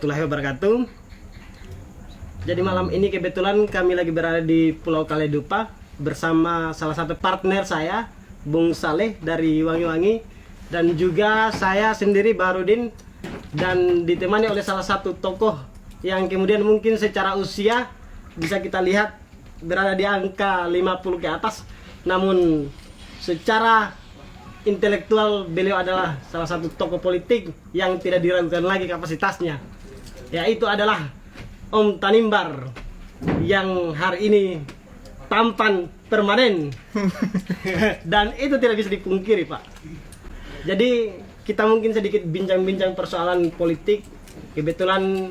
warahmatullahi wabarakatuh. Jadi malam ini kebetulan kami lagi berada di Pulau Kaledupa bersama salah satu partner saya, Bung Saleh dari Wangi-Wangi, dan juga saya sendiri Baharudin, dan ditemani oleh salah satu tokoh yang kemudian mungkin secara usia bisa kita lihat berada di angka 50 ke atas, namun secara intelektual beliau adalah salah satu tokoh politik yang tidak diragukan lagi kapasitasnya, yaitu adalah Om Tanimbar yang hari ini tampan permanen dan itu tidak bisa dipungkiri, Pak. Jadi kita mungkin sedikit bincang-bincang persoalan politik. Kebetulan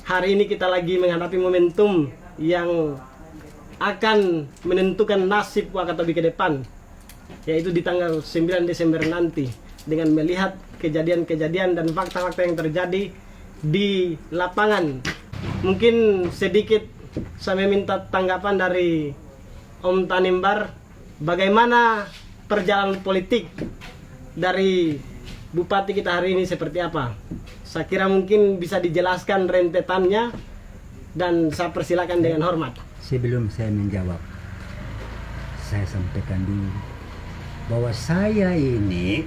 hari ini kita lagi menghadapi momentum yang akan menentukan nasib Wakatobi ke depan, yaitu di tanggal 9 Desember nanti, dengan melihat kejadian-kejadian dan fakta-fakta yang terjadi di lapangan. Mungkin sedikit saya minta tanggapan dari Om Tanimbar, bagaimana perjalanan politik dari Bupati kita hari ini seperti apa? Saya kira mungkin bisa dijelaskan rentetannya, dan saya persilakan dengan hormat. Sebelum saya menjawab, saya sampaikan dulu bahwa saya ini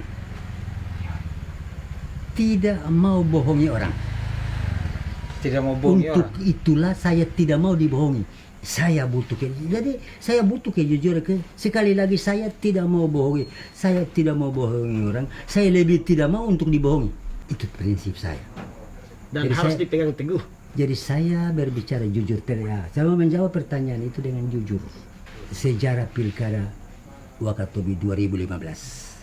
tidak mau bohongi orang. Tidak mau bohongi Untuk orang. itulah saya tidak mau dibohongi. Saya butuh jadi saya butuh kejujuran. Sekali lagi saya tidak mau bohongi. Saya tidak mau bohongi orang. Saya lebih tidak mau untuk dibohongi. Itu prinsip saya. Dan Jadi harus saya- dipegang teguh. Jadi saya berbicara jujur. Saya mau menjawab pertanyaan itu dengan jujur. Sejarah Pilkada Wakatobi 2015.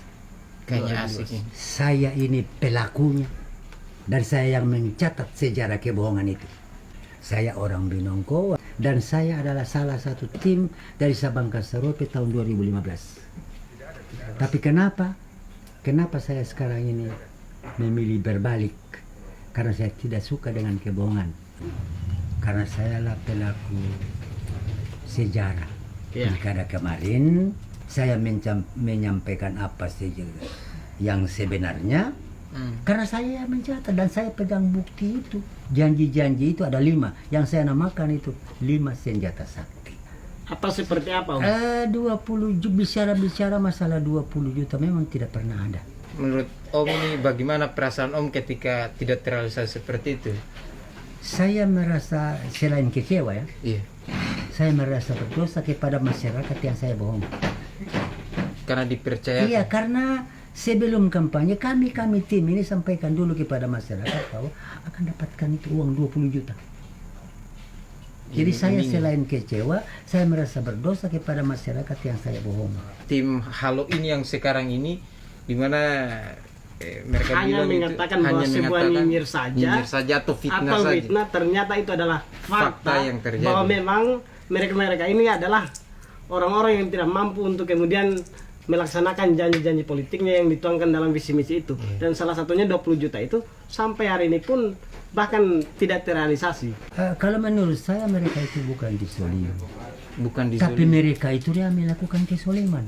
Kayaknya asik nih. Saya ini pelakunya. Dan saya yang mencatat sejarah kebohongan itu. Saya orang Binongko dan saya adalah salah satu tim dari Sabang Kasarope tahun 2015. Tapi kenapa saya sekarang ini memilih berbalik? Karena saya tidak suka dengan kebohongan. Karena saya adalah pelaku sejarah. Ya. Pilkada kemarin saya menyampaikan apa saja yang sebenarnya. Karena saya mencatat dan saya pegang bukti itu. Janji-janji itu ada 5. Yang saya namakan itu 5 senjata sakti. Apa seperti apa, Om? 20 juta, bicara masalah 20 juta memang tidak pernah ada. Menurut Om ini bagaimana perasaan Om ketika tidak terrealisasi seperti itu? Saya merasa selain kecewa ya. Iya. Saya merasa berdosa kepada masyarakat yang saya bohong. Karena dipercaya. Iya, karena sebelum kampanye kami tim ini sampaikan dulu kepada masyarakat bahwa akan dapatkan itu uang 20 juta. Jadi saya selain kecewa, saya merasa berdosa kepada masyarakat yang saya bohong. Tim Halo ini yang sekarang ini dimana mereka Hanya bilang mengatakan itu bahwa hanya sebuah mengatakan nyinyir saja atau fitnah saja. fitnah, ternyata itu adalah fakta yang terjadi. bahwa memang mereka ini adalah orang-orang yang tidak mampu untuk kemudian melaksanakan janji-janji politiknya yang dituangkan dalam visi misi itu. Dan salah satunya 20 juta itu sampai hari ini pun bahkan tidak terrealisasi. Kalau menurut saya mereka itu bukan disolim. Bukan Tapi dizolim. mereka itu dia melakukan kesoliman,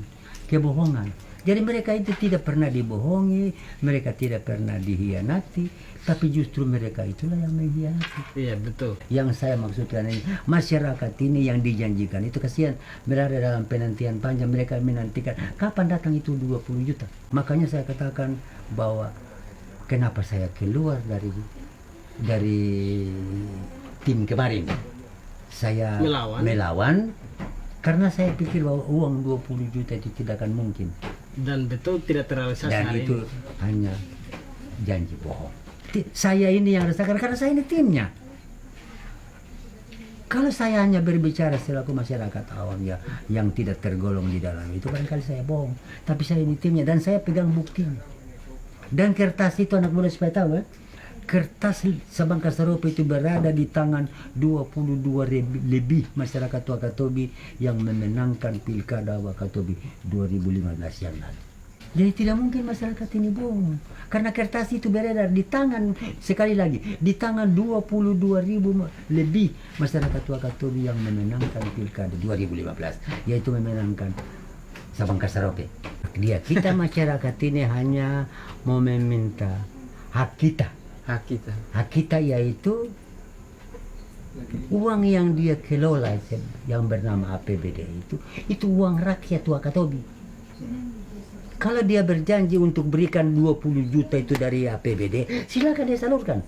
kebohongan. Jadi mereka itu tidak pernah dibohongi, mereka tidak pernah dihianati, tapi justru mereka itulah yang mengkhianati. Iya, betul. Yang saya maksudkan ini, masyarakat ini yang dijanjikan itu kasihan berada dalam penantian panjang, mereka menantikan kapan datang itu 20 juta. Makanya saya katakan bahwa kenapa saya keluar dari tim kemarin. Saya melawan karena saya pikir bahwa uang 20 juta itu tidak akan mungkin. Dan betul tidak terrealisasi Dan hari itu ini. hanya janji bohong. Saya ini yang rasakan karena saya ini timnya. Kalau saya hanya berbicara selaku masyarakat awam ya yang tidak tergolong di dalam itu, barangkali saya bohong. Tapi saya ini timnya dan saya pegang buktinya. Dan kertas itu anak muda supaya tahu ya. Kertas Sabang Kasarope itu berada di tangan 22 lebih masyarakat Wakatobi yang memenangkan Pilkada Wakatobi 2015 yang lalu. Jadi tidak mungkin masyarakat ini bohong. Karena kertas itu beredar di tangan, sekali lagi, di tangan 22.000 lebih masyarakat Wakatobi yang memenangkan Pilkada 2015. Yaitu memenangkan Sabang Kasarope. Kita masyarakat ini hanya mau meminta hak kita. Hak kita. Hak kita yaitu uang yang dia kelola yang bernama APBD itu uang rakyat Wakatobi. Kalau dia berjanji untuk berikan 20 juta itu dari APBD, silakan dia salurkan.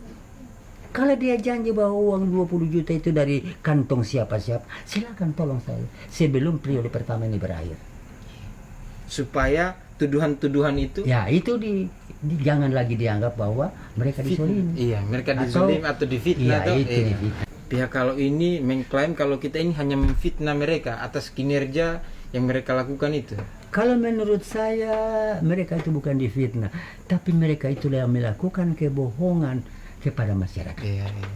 Kalau dia janji bahwa uang 20 juta itu dari kantong siapa-siapa, silakan tolong saya sebelum periode pertama ini berakhir. Supaya tuduhan-tuduhan itu Ya itu jangan lagi dianggap bahwa mereka disolimi. iya, mereka dizolim atau difitnah Iya, atau itu difitnah. pihak kalau ini mengklaim kalau kita ini hanya memfitnah mereka atas kinerja yang mereka lakukan itu. Kalau menurut saya mereka itu bukan difitnah, tapi mereka itu yang melakukan kebohongan kepada masyarakat. Iya, iya.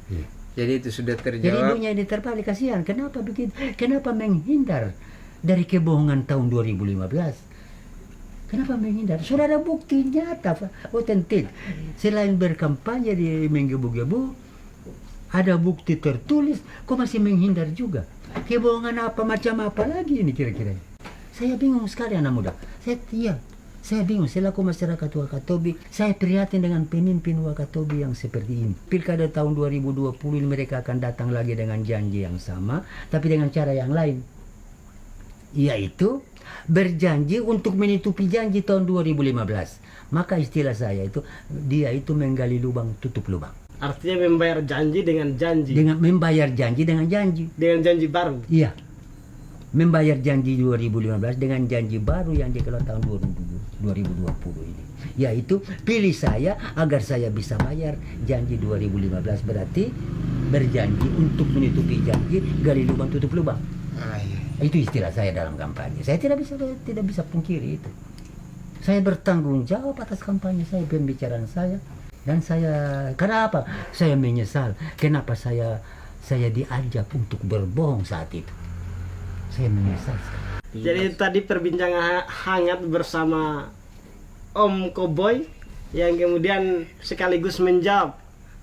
Iya. Jadi itu sudah Jadi terjawab. dunia ini terbalik, kasihan. Kenapa begitu? Kenapa menghindar dari kebohongan tahun 2015? Kenapa menghindar? Sudah ada bukti nyata, otentik. Selain berkampanye di menggebu-gebu, ada bukti tertulis, kok masih menghindar juga? Kebohongan apa macam apa lagi ini kira-kira? Saya bingung sekali anak muda. Saya bingung selaku masyarakat Wakatobi. Saya prihatin dengan pemimpin Wakatobi yang seperti ini. Pilkada tahun 2020 ini mereka akan datang lagi dengan janji yang sama, tapi dengan cara yang lain. Yaitu berjanji untuk menutupi janji tahun 2015. Maka istilah saya itu, dia itu menggali lubang, tutup lubang. Artinya membayar janji dengan janji. Dengan membayar janji dengan janji. Dengan janji baru. Iya. Membayar janji 2015 dengan janji baru yang dikeluarkan tahun 2020 ini. Yaitu pilih saya agar saya bisa bayar janji 2015. Berarti berjanji untuk menutupi janji, gali lubang tutup lubang. Ah, iya. Itu istilah saya dalam kampanye. Saya tidak bisa pungkiri itu. Saya bertanggung jawab atas kampanye saya, pembicaraan saya. Dan saya, kenapa? Saya menyesal. Kenapa saya diajak untuk berbohong saat itu. Saya menyesal sekali. Jadi tadi perbincangan hangat bersama Om Koboy yang kemudian sekaligus menjawab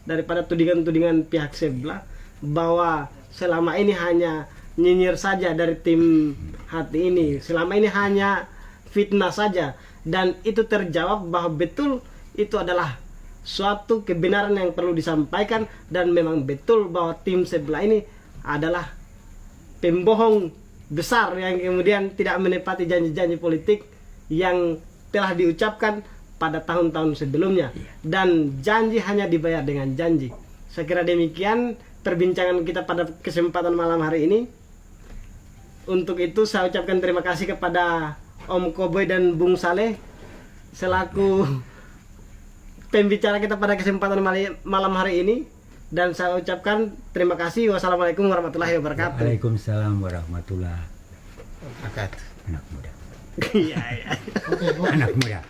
daripada tudingan-tudingan pihak sebelah bahwa selama ini hanya nyinyir saja dari tim hati ini, selama ini hanya fitnah saja, dan itu terjawab bahwa betul itu adalah suatu kebenaran yang perlu disampaikan, dan memang betul bahwa tim sebelah ini adalah pembohong besar yang kemudian tidak menepati janji-janji politik yang telah diucapkan pada tahun-tahun sebelumnya, dan janji hanya dibayar dengan janji. Saya kira demikian perbincangan kita pada kesempatan malam hari ini. Untuk itu saya ucapkan terima kasih kepada Om Koboy dan Bung Saleh selaku pembicara kita pada kesempatan malam hari ini, dan saya ucapkan terima kasih. Wassalamualaikum warahmatullahi wabarakatuh. Waalaikumsalam warahmatullahi Wabarakatuh. Anak muda. Iya, iya. Anak muda.